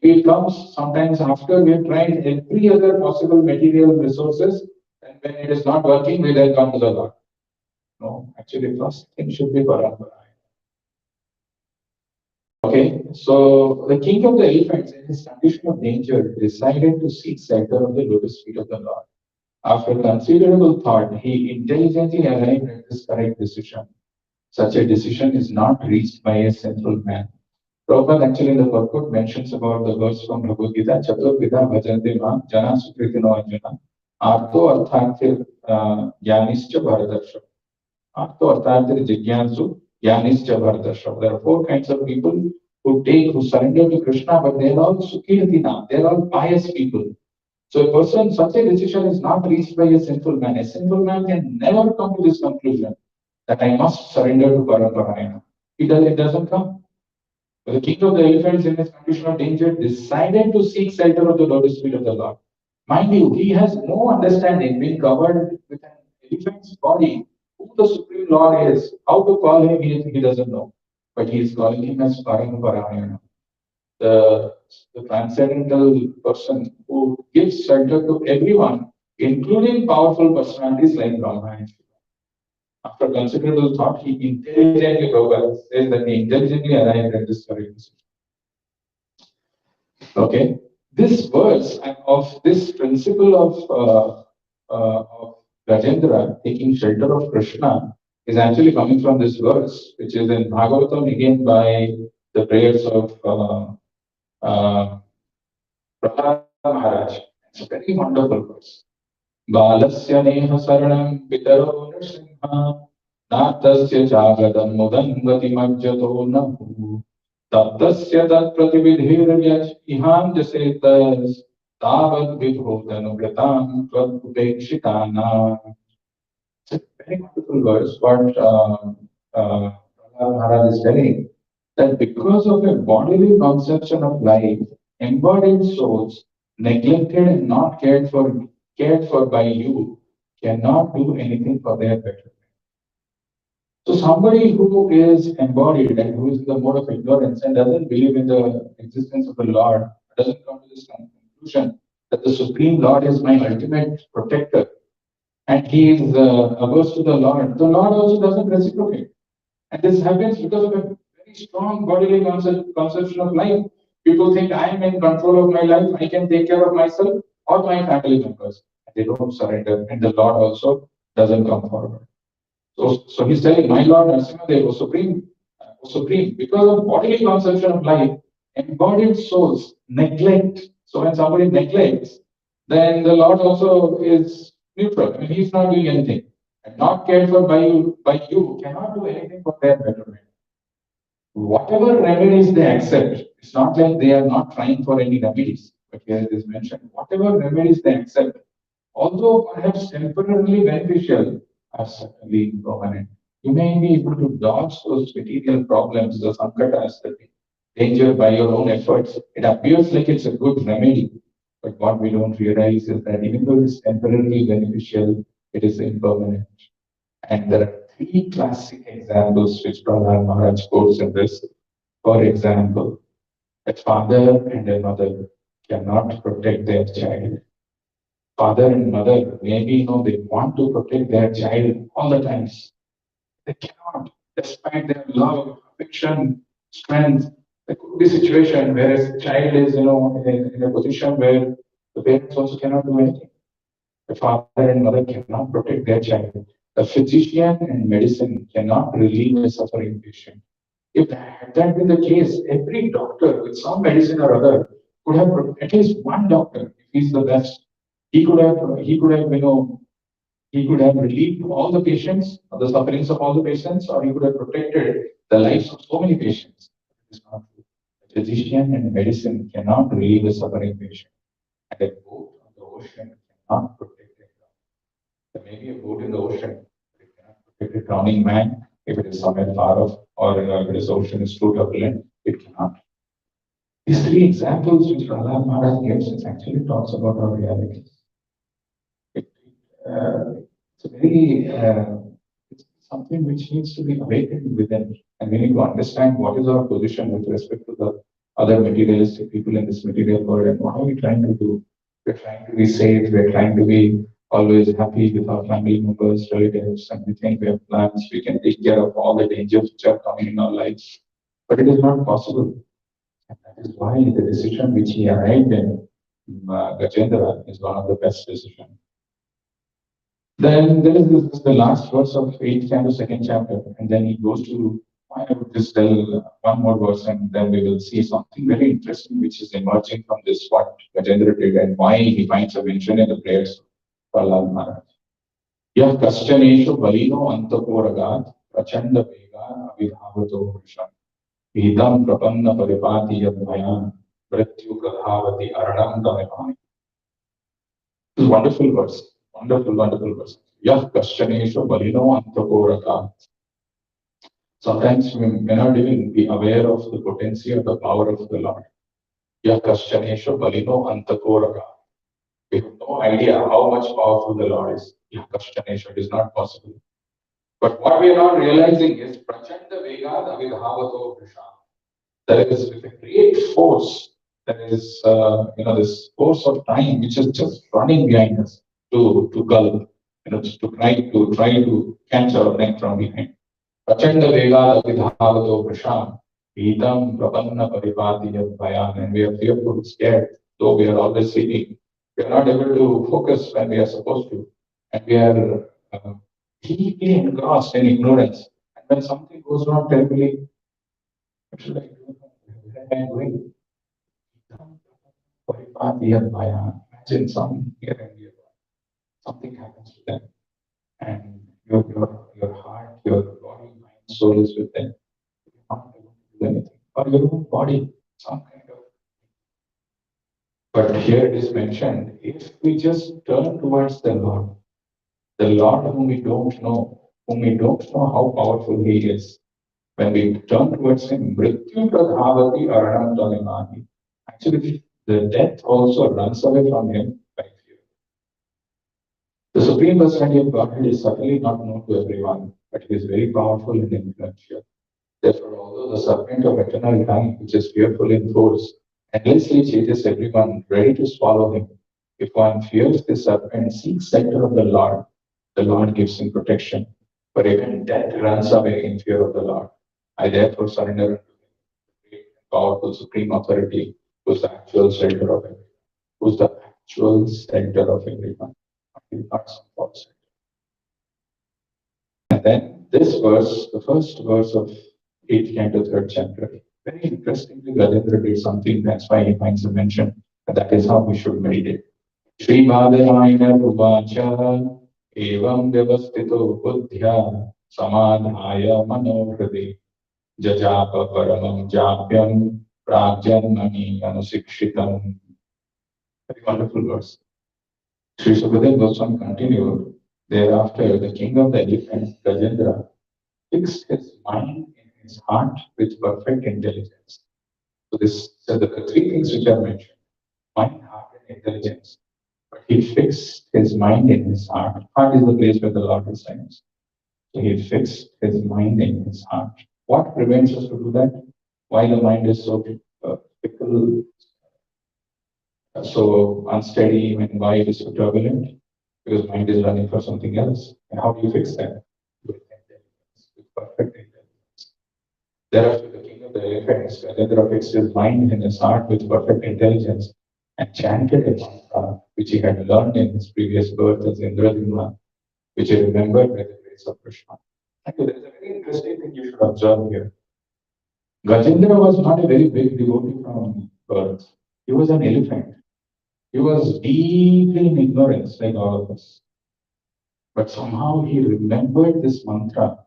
Maybe it comes sometimes after we have tried every other possible material resources, and when it is not working, we then come to the Lord. No, actually, first thing should be Paramparayana. Okay, so the king of the elephants, in his condition of danger, decided to seek shelter of the lotus feet of the Lord. After considerable thought, he intelligently arrived at this correct decision. Such a decision is not reached by a sinful man. Prabhupada actually in the purport mentions about the verse from Bhagavad Gita, Chatur Vida Bhajante Ma Jana Sukritino Arjuna, Arto Arthantir Yanischa Bharadarsha. Arto Arthantir Jigyansu Yanischa Bharadarsha. There are four kinds of people who surrender to Krishna, but they are all Sukirtina, they are all pious people. So a person, such a decision is not reached by a sinful man. A sinful man can never come to this conclusion that I must surrender to Parampara. It doesn't come. The king of the elephants, in his condition of danger, decided to seek shelter of the lotus feet of the Lord. Mind you, he has no understanding, being covered with an elephant's body, who the Supreme Lord is, how to call him, he doesn't know. But he is calling him as Parampara, the transcendental person who gives shelter to everyone, including powerful personalities like Brahma and Shiva. After considerable thought, he intelligently, Prabhupada says that he intelligently arrived at this correct decision. Okay, this verse of this principle of Rajendra taking shelter of Krishna is actually coming from this verse, which is in Bhagavatam again by the prayers of Prahlad Maharaj. It's a very wonderful verse. Balasya neha saranam pitaro nrsimha natasya jagadam mudangati majjato nahu taptasya tat pratividhir iham jasetas tavad vibhodanu tvad upekshitana. It's a very wonderful verse, but Prahlad Maharaj is telling that because of a bodily conception of life, embodied souls, neglected and not cared for by you, cannot do anything for their betterment. So somebody who is embodied and who is in the mode of ignorance and doesn't believe in the existence of the Lord, doesn't come to this conclusion that the Supreme Lord is my ultimate protector, and he is averse to the Lord also doesn't reciprocate. And this happens because of a very strong bodily conception of life. People think I am in control of my life, I can take care of myself or my family members. And they don't surrender, and the Lord also doesn't come forward. So he's telling, my Lord Narasimhadev was supreme. Because of bodily conception of life, embodied souls neglect. So when somebody neglects, then the Lord also is neutral. I mean, he's not doing anything. And not cared for by you cannot do anything for their betterment. Whatever remedies they accept, it's not like they are not trying for any remedies, but here it is mentioned, whatever remedies they accept, although perhaps temporarily beneficial, are certainly impermanent. You may be able to dodge those material problems, the sankatas, the danger by your own efforts. It appears like it's a good remedy, but what we don't realize is that even though it's temporarily beneficial, it is impermanent. And there are three classic examples which Prahlad Maharaj quotes in this. For example, a father and a mother cannot protect their child. Father and mother, maybe they want to protect their child all the times. They cannot, despite their love, affection, strength. There could be a situation where a child is, in a position where the parents also cannot do anything. The father and mother cannot protect their child. A physician and medicine cannot relieve a suffering patient. If that had been the case, every doctor with some medicine or other could have, at least one doctor, if he's the best, he could have relieved all the patients, or the sufferings of all the patients, or he could have protected the lives of so many patients. It is not true. A physician and medicine cannot relieve a suffering patient. And a boat on the ocean cannot protect it. There may be a boat in the ocean, but it cannot protect a drowning man if it is somewhere far off, or if it is ocean is too turbulent, it cannot. These three examples which Prahlad Maharaj gives, it actually talks about our realities. It's a very, it's something which needs to be awakened within, and we need to understand what is our position with respect to the other materialistic people in this material world, and what are we trying to do. We're trying to be safe, we're trying to be always happy with our family members, relatives, and we think we have plans, we can take care of all the dangers which are coming in our lives. But it is not possible. And that is why the decision which he arrived in, Gajendra, is one of the best decisions. Then there is the last verse of 8th canto, 2nd chapter, and then he goes to, I would just tell one more verse, and then we will see something very interesting which is emerging from this, what Gajendra did and why he finds a mention in the prayers of Prahlad Maharaj. Yah kaschaneshu balino antaporagat prachanda vega avidhavato vrisham idam prapanna paripati yadbhayan mrityu kadhavati aranam tamepani. This is wonderful verse. Wonderful verse. Yah kaschaneshu balino antaporagat. Sometimes we may not even be aware of the potency or the power of the Lord. Yah kaschaneshu balino antaporagat. We have no idea how much powerful the Lord is. Yah kaschaneshu, it is not possible. But what we are not realizing is prachanda vegad avidhavato vrisham. There is with a great force. There is this force of time which is just running behind us to gulp, to try to catch our neck from behind. Prachanda vegad avidhavato vrisham idam prapanna paripati yadbhayan. And we are fearful, scared, though we are always sleeping. We are not able to focus when we are supposed to. And we are deeply engrossed in ignorance. And when something goes wrong terribly, what should I do? Where am I going? Imagine some here and here. Something happens to them. And your heart, your body, mind, soul is with them. You're not able to do anything. Or your own body, some kind of. But here it is mentioned, if we just turn towards the Lord whom we don't know how powerful He is, when we turn towards Him, Mrityu Pradhavati Aranam Talimani. Actually, the death also runs away from Him by fear. The Supreme Personality of Godhead is certainly not known to everyone, but He is very powerful and influential. Therefore, although the serpent of eternal time, which is fearful in force, endlessly chases everyone ready to swallow him, if one fears the serpent, seeks shelter of the Lord gives him protection. For even death runs away in fear of the Lord. I therefore surrender unto the great and powerful Supreme Authority, who is the actual shelter of everyone. Who is the actual center of everyone. Not some false center. And then this verse, the first verse of 8th canto, 3rd chapter, very interestingly, Gajendra did something, that's why he finds a mention, and that is how we should meditate. Srimad Bhagavatam evam devastito buddhya samadhaya manohrade jajapa paramam japyam prajnanmani anusikshitam. Very wonderful verse. Sri Sukadeva Goswami continued, thereafter the king of the elephants, Gajendra, fixed his mind in his heart with perfect intelligence. So the three things which are mentioned, mind, heart, and intelligence. But he fixed his mind in his heart. Heart is the place where the Lord resides. So he fixed his mind in his heart. What prevents us to do that? Why the mind is so fickle, so unsteady, and why it is so turbulent? Because mind is running for something else. And how do you fix that? With intelligence, with perfect intelligence. Thereafter, the king of the elephants, Gajendra fixed his mind in his heart with perfect intelligence and chanted a mantra which he had learned in his previous birth as Indradimna, which he remembered by the grace of Krishna. There is a very interesting thing you should observe here. Gajendra was not a very big devotee from birth. He was an elephant. He was deeply in ignorance like all of us. But somehow he remembered this mantra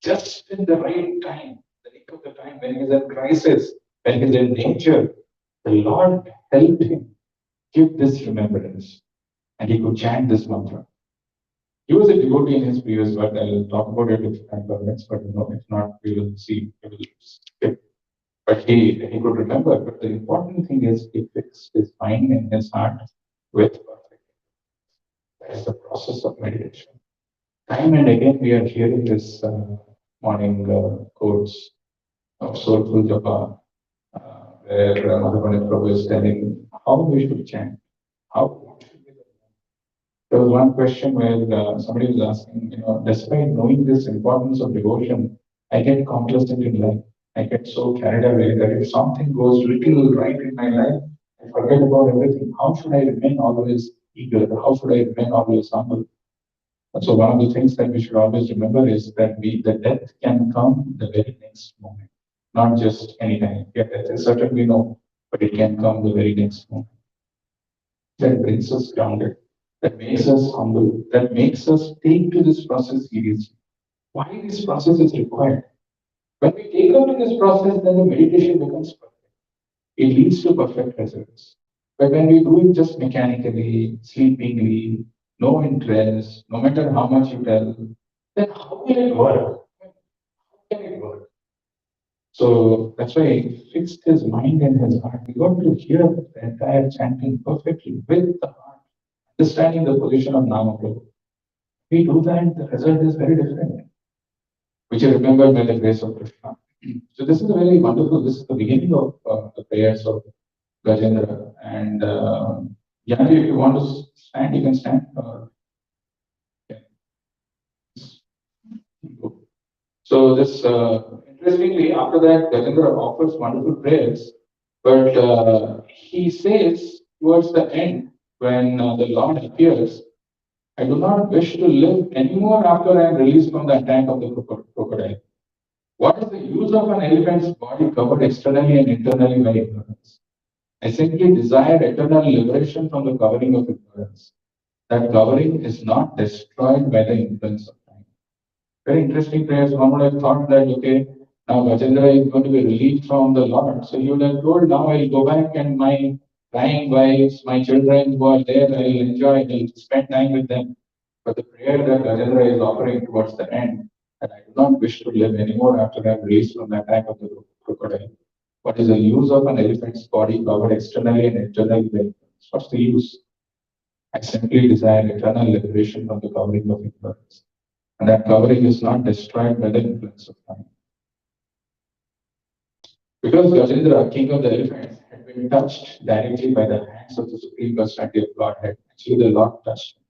just in the right time, the nick of the time, when he is in crisis, when he is in danger. The Lord helped him give this remembrance, and he could chant this mantra. He was a devotee in his previous birth. I will talk about it if time permits, but no, if not, we will see. We will skip. But he could remember. But the important thing is he fixed his mind and his heart with perfect. That is the process of meditation. Time and again we are hearing this morning quotes of Soulful Japa, where Madhavani Prabhu is telling how we should chant. What should be the. There was one question where somebody was asking, despite knowing this importance of devotion, I get complacent in life. I get so carried away that if something goes little right in my life, I forget about everything. How should I remain always eager? How should I remain always humble? And so one of the things that we should always remember is that the death can come the very next moment, not just any time. Yeah, death is certain we know, but it can come the very next moment. That brings us grounded, that makes us humble, that makes us take to this process seriously. Why this process is required? When we take up in this process, then the meditation becomes perfect. It leads to perfect results. But when we do it just mechanically, sleepingly, no interest, no matter how much you tell, then how will it work? How can it work? So that's why he fixed his mind and his heart. He got to hear the entire chanting perfectly with the heart, understanding the position of Namaprabhu. We do that, the result is very different, which is remembered by the grace of Krishna. So this is a very wonderful, this is the beginning of the prayers of Gajendra. And Jhanvi, if you want to stand, you can stand. Yeah. So this, interestingly, after that, Gajendra offers wonderful prayers, but he says towards the end, when the Lord appears, I do not wish to live anymore after I am released from the attack of the crocodile. What is the use of an elephant's body covered externally and internally by ignorance? I simply desire eternal liberation from the covering of ignorance. That covering is not destroyed by the influence of time. Very interesting prayers. One would have thought that, okay, now Gajendra is going to be relieved from the Lord. So he would have told, now I'll go back and my dying wives, my children who are there, I'll enjoy, I'll spend time with them. But the prayer that Gajendra is offering towards the end, that I do not wish to live anymore after I'm released from the attack of the crocodile. What is the use of an elephant's body covered externally and internally by ignorance? What's the use? I simply desire eternal liberation from the covering of ignorance. And that covering is not destroyed by the influence of time. Because Gajendra, king of the elephants, had been touched directly by the hands of the Supreme Personality of Godhead, actually the Lord touched him.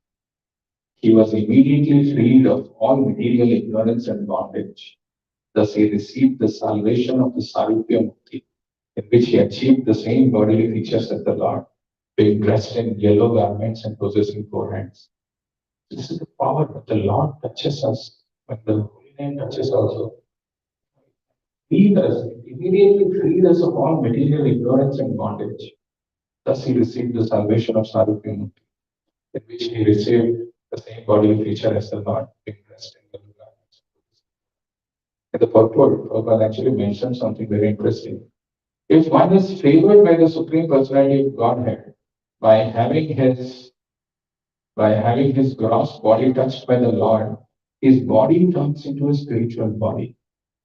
He was immediately freed of all material ignorance and bondage. Thus he received the salvation of the Sarupya Mukti, in which he achieved the same bodily features as the Lord, being dressed in yellow garments and possessing four hands. This is the power that the Lord touches us when the Holy Name touches also. Freed us, immediately freed us of all material ignorance and bondage. Thus he received the salvation of Sarupya Mukti, in which he received the same bodily feature as the Lord, being dressed in yellow garments. And the purport, Prabhupada actually mentioned something very interesting. If one is favored by the Supreme Personality of Godhead by having his gross body touched by the Lord, his body turns into a spiritual body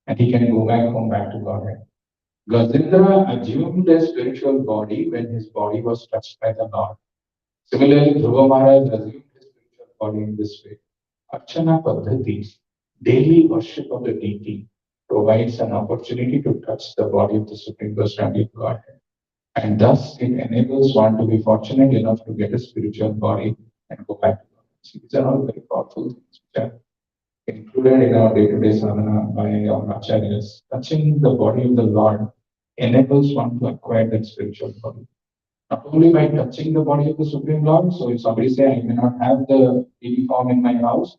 and he can go back home back to Godhead. Gajendra assumed a spiritual body when his body was touched by the Lord. Similarly, Dhruva Maharaj assumed his spiritual body in this way. Archana Paddhati, daily worship of the deity, provides an opportunity to touch the body of the Supreme Personality of Godhead. And thus it enables one to be fortunate enough to get a spiritual body and go back to God. So these are all very powerful things which are included in our day-to-day sadhana by our acharyas. Touching the body of the Lord enables one to acquire that spiritual body. Not only by touching the body of the Supreme Lord, so if somebody say, I may not have the deity form in my house,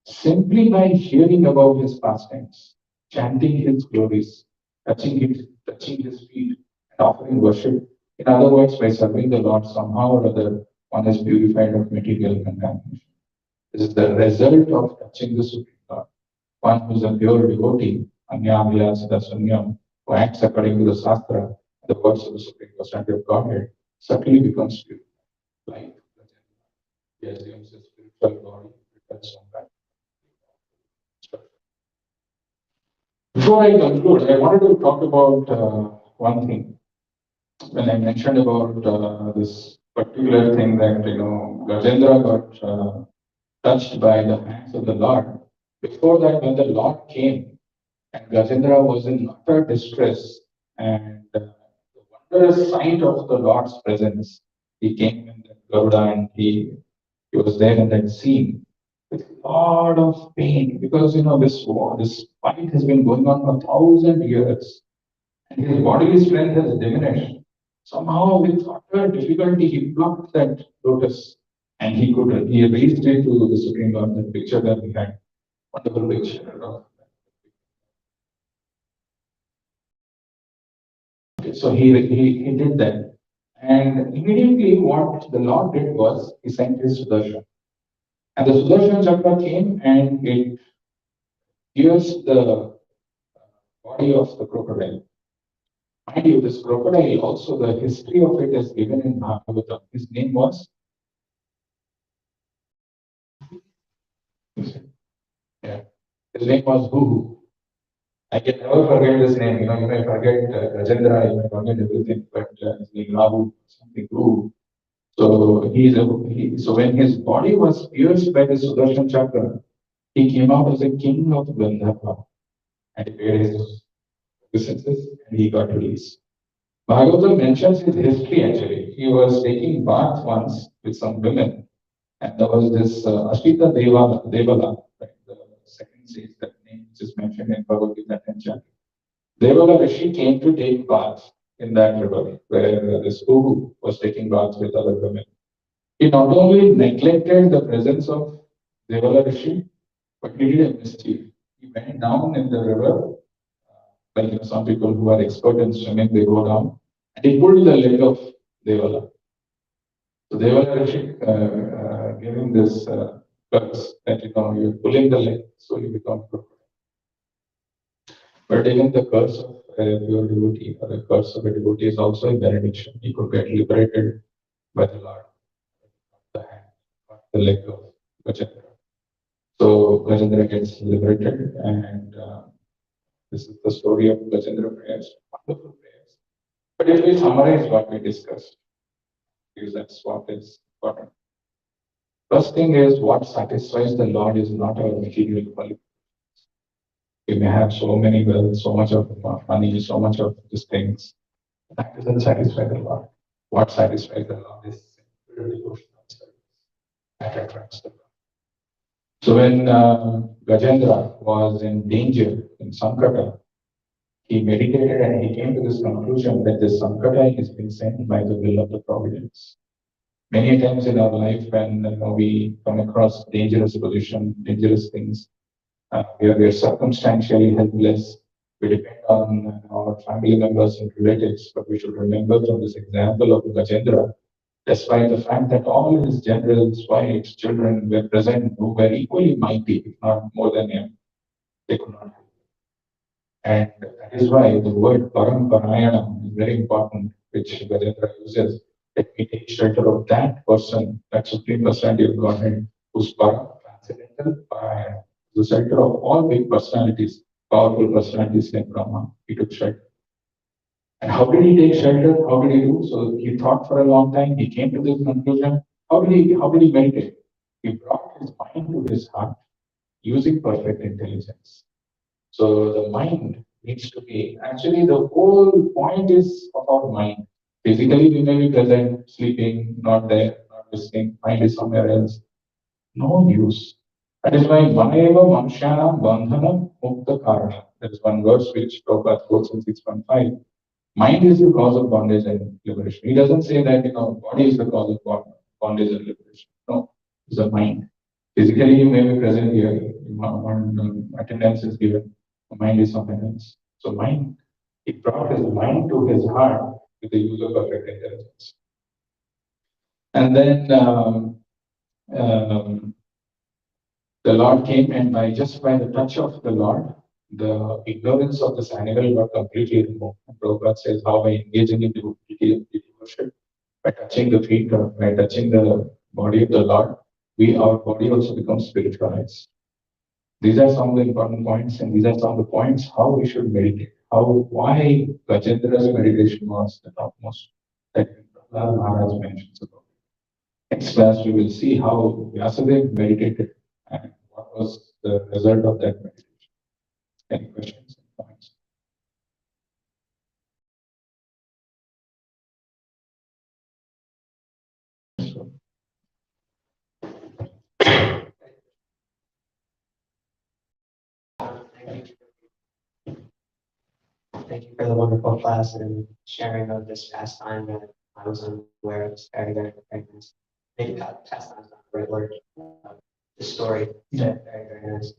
simply by hearing about his pastimes, chanting his glories, touching his feet, and offering worship. In other words, by serving the Lord somehow or other, one is purified of material contamination. This is the result of touching the Supreme Lord. One who is a pure devotee, Anyabhyasada Sunyam, who acts according to the Shastra, the words of the Supreme Personality of Godhead, certainly becomes pure. Like he assumes his spiritual body, returns on back. Before I conclude, I wanted to talk about one thing. When I mentioned about this particular thing that Gajendra got touched by the hands of the Lord. Before that, when the Lord came and Gajendra was in utter distress and the wondrous sight of the Lord's presence, he came in the Garuda and he was there in that scene. with a lot of pain because this war, this fight has been going on for 1,000 years, and his bodily strength has diminished. Somehow, with utter difficulty, he plucked that lotus, and he raised it to the Supreme Lord. That picture that we had, wonderful picture of. Okay, so he did that, and immediately what the Lord did was he sent his Sudarshan, and the Sudarshan Chakra came and it pierced the body of the crocodile. Mind you, this crocodile also, the history of it is given in Bhagavatam. His name was, yeah, his name was Hu. I can never forget this name. You may forget Rajendra, you may forget everything, but his name Rahu, something Hu. So so when his body was pierced by the Sudarshan Chakra, he came out as a king of Gandharva, and he paid his obeisances and he got released. Bhagavatam mentions his history actually. He was taking bath once with some women, and there was this Ashita Devala, right? The second sage, that name which is mentioned in Bhagavad Gita 10th chapter. Devala Rishi came to take bath in that river where this Uhu was taking bath with other women. He not only neglected the presence of Devala Rishi, but he did a mischief. He went down in the river, like some people who are expert in swimming, they go down, and he pulled the leg of Devala. So Devala Rishi gave him this curse that you're pulling the leg, so you become crocodile. But even the curse of a pure devotee or the curse of a devotee is also a benediction. He could get liberated by the Lord, the hand, the leg of Gajendra. So Gajendra gets liberated, and this is the story of Gajendra prayers, wonderful prayers. But if we summarize what we discussed, because that's what is important. First thing is, what satisfies the Lord is not our material quality. We may have so many wealth, so much of money, so much of these things. That doesn't satisfy the Lord. What satisfies the Lord is simple devotional service. That attracts the Lord. So when Gajendra was in danger, in Sankata, he meditated and he came to this conclusion that this Sankata is being sent by the will of the providence. Many times in our life, when we come across dangerous position, dangerous things, we are circumstantially helpless. We depend on our family members and relatives, but we should remember from this example of Gajendra, despite the fact that all his generals, wives, children were present who were equally mighty, if not more than him, they could not help. And that is why the word Paramparayana is very important, which Gajendra uses. Let me take shelter of that person, that Supreme Personality of Godhead, who's Param, transcendental Parayana, the shelter of all big personalities, powerful personalities like Brahma. He took shelter. And how did he take shelter? How did he do? So he thought for a long time. He came to this conclusion. How did he meditate? He brought his mind to his heart using perfect intelligence. So the mind needs to be, actually the whole point is of our mind. Physically we may be present, sleeping, not there, not listening, mind is somewhere else. No use. That is why Maneva Manshana Bandhana Mukta Karana. There is one verse which Prabhupada quotes in 6.5. Mind is the cause of bondage and liberation. He doesn't say that body is the cause of bondage and liberation. No, it's the mind. Physically you may be present here, one attendance is given. The mind is something else. So mind, he brought his mind to his heart with the use of perfect intelligence. And then the Lord came, and by the touch of the Lord, the ignorance of this animal got completely removed. And Prabhupada says how by engaging in deity worship, by touching the feet, or by touching the body of the Lord, our body also becomes spiritualized. These are some of the important points, and these are some of the points how we should meditate. Why Gajendra's meditation was the topmost that Prahlad Maharaj mentions about. Next class, we will see how Vyasadeva meditated and what was the result of that meditation. Any questions and points? Thank you for the wonderful class and sharing of this pastime that I was unaware of. It's very, very, very nice. Maybe pastime is not the right word. The story, very, very nice.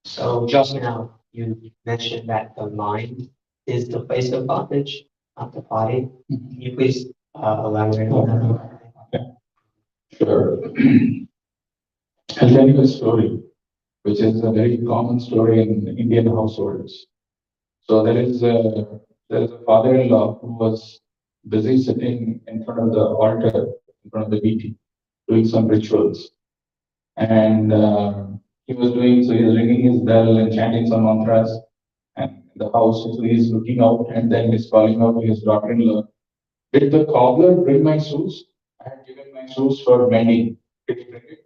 So just now, you mentioned that the mind is the place of bondage, not the body. Can you please elaborate on that? Sure. I'll tell you a story, which is a very common story in Indian households. So there is a father-in-law who was busy sitting in front of the altar, in front of the deity, doing some rituals. And he was ringing his bell and chanting some mantras. And in the house, so he's looking out and then he's calling out to his daughter-in-law, "Did the cobbler bring my shoes? I had given my shoes for mending. Did he bring it?"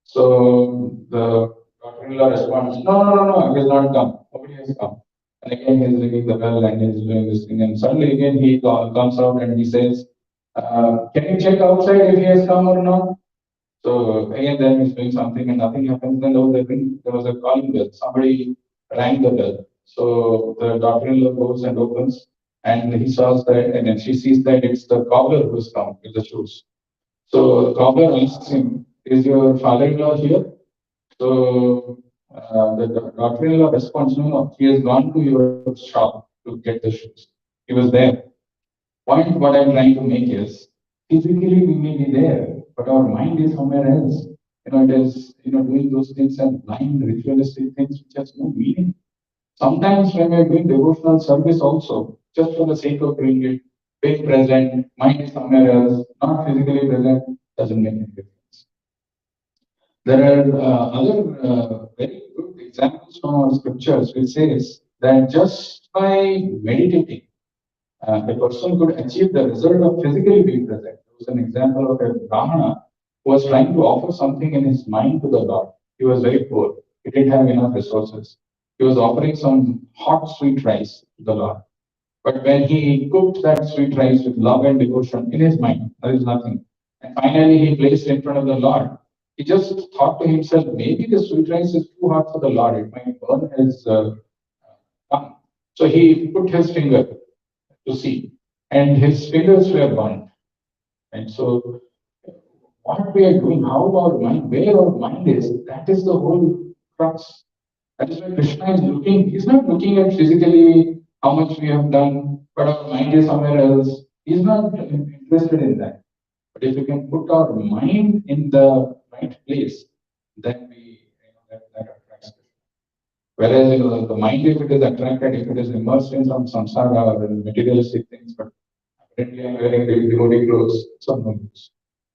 So the daughter-in-law responds, "No, no, no, no, he has not come. Nobody has come." And again, he's ringing the bell and he's doing this thing. And suddenly again, he comes out and he says, "Can you check outside if he has come or not?" So again, then he's doing something and nothing happens. Then there was a calling bell. Somebody rang the bell. So the daughter-in-law goes and opens, and he saws that, and then she sees that it's the cobbler who's come with the shoes. So the cobbler asks him, "Is your father-in-law here?" So the daughter-in-law responds, "No, no, he has gone to your shop to get the shoes. He was there." Point what I'm trying to make is, physically we may be there, but our mind is somewhere else. It is, doing those things and blind ritualistic things which has no meaning. Sometimes when we're doing devotional service also, just for the sake of doing it, being present, mind is somewhere else, not physically present, doesn't make any difference. There are other very good examples from our scriptures which says that just by meditating, a person could achieve the result of physically being present. There was an example of a Brahmana who was trying to offer something in his mind to the Lord. He was very poor. He didn't have enough resources. He was offering some hot sweet rice to the Lord. But when he cooked that sweet rice with love and devotion in his mind, there is nothing. And finally, he placed it in front of the Lord. He just thought to himself, maybe the sweet rice is too hot for the Lord. It might burn his tongue. So he put his finger to see, and his fingers were burnt. And so, what we are doing, how our mind, where our mind is, that is the whole crux. That is why Krishna is looking, he's not looking at physically how much we have done, but our mind is somewhere else. He's not interested in that. But if we can put our mind in the right place, then that attracts Krishna. Whereas the mind, if it is attracted, if it is immersed in some samsara or in materialistic things, but apparently I'm wearing devotee clothes, it's of no use.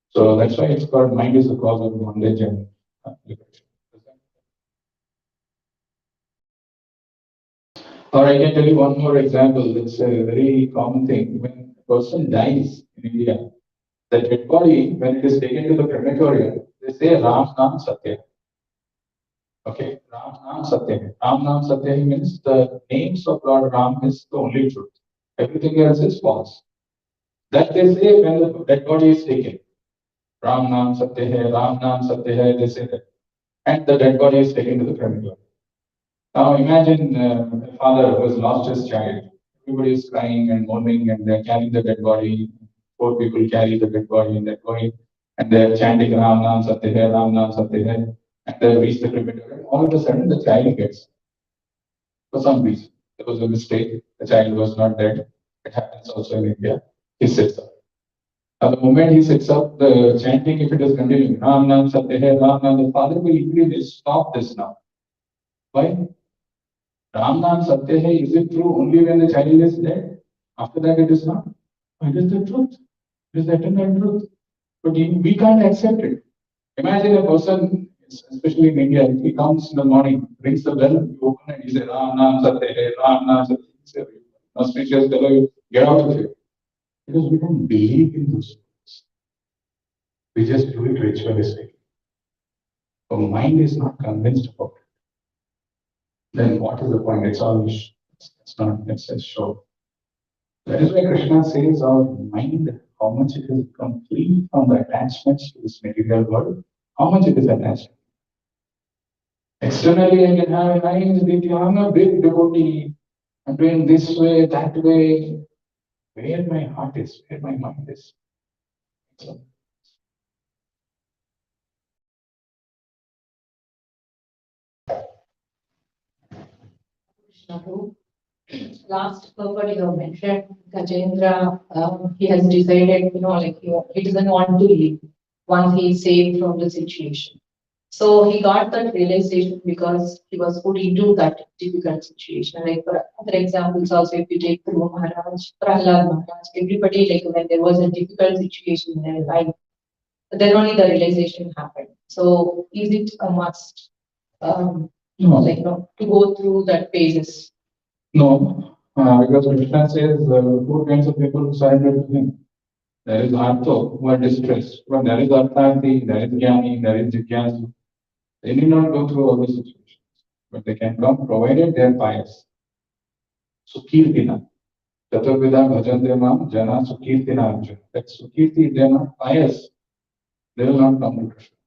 So that's why it's called mind is the cause of bondage and liberation. Or I can tell you one more example. It's a very common thing. When a person dies in India, the dead body, when it is taken to the crematorium, they say Ram Nam Satya. Okay, Ram Nam Satya. Ram Nam Satya means the names of Lord Ram is the only truth. Everything else is false. That they say when the dead body is taken. Ram Nam Satya hai, Ram Nam Satya hai, they say that. And the dead body is taken to the crematorium. Now imagine a father who has lost his child. Everybody is crying and mourning and they're carrying the dead body. Four people carry the dead body and they're going and they're chanting Ram Nam Satya hai, Ram Nam Satya hai. And they reach the crematorium. All of a sudden the child gets, for some reason, there was a mistake. The child was not dead. It happens also in India. He sits up. At the moment he sits up, the chanting, if it is continuing, Ram Nam Satya hai, Ram Nam, the father will immediately stop this now. Why? Ram Nam Satya hai, is it true only when the child is dead? After that it is not. It is the truth. It is the eternal truth. But we can't accept it. Imagine a person, especially in India, if he comes in the morning, rings the bell, you open and he says, Ram Nam Satya hai, Ram Nam Satya hai. Auspicious fellow, get out of here. Because we don't believe in those things. We just do it ritualistically. Our mind is not convinced about it. Then what is the point? It's all it's a show. That is why Krishna says our mind, how much it is complete from the attachments to this material world, how much it is attached. Externally, I can have a nice deity, I'm a big devotee, I'm doing this way, that way, where my heart is, where my mind is. So, Prabhu. Last purport you have mentioned, Gajendra, he has decided, like he doesn't want to leave once he is saved from the situation. So he got that realization because he was put into that difficult situation. Like for other examples also, if you take Dhruva Maharaj, Prahlad Maharaj, everybody, like when there was a difficult situation in their life, then only the realization happened. So is it a must, no, to go through that phases? no, because Krishna says two kinds of people who surrender to him. There is Artho, who are distressed, but there is Arthanti, there is Jnani, there is Jigyasu. They need not go through all these situations, but they can come provided they are pious. Sukirtina. Chaturvida bhajante mam jana sukirtina arjuna. That sukirti, if they are not pious, they will not come to Krishna.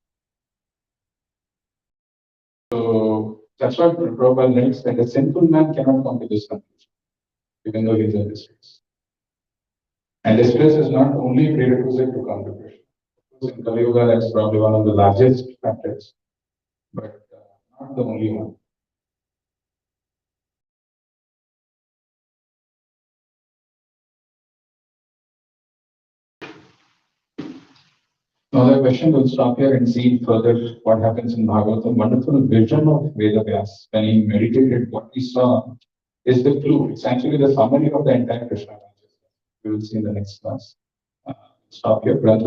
So that's what Prabhupada writes that a sinful man cannot come to this conclusion, even though he is in distress. And distress is not only prerequisite to come to Krishna. Of course, in Kali Yuga, that's probably one of the largest factors, but not the only one. Now the question will stop here and see further what happens in Bhagavatam. Wonderful vision of Vedavyas. When he meditated, what he saw is the clue. It's actually the summary of the entire Krishna consciousness. We will see in the next class. Stop here. Brother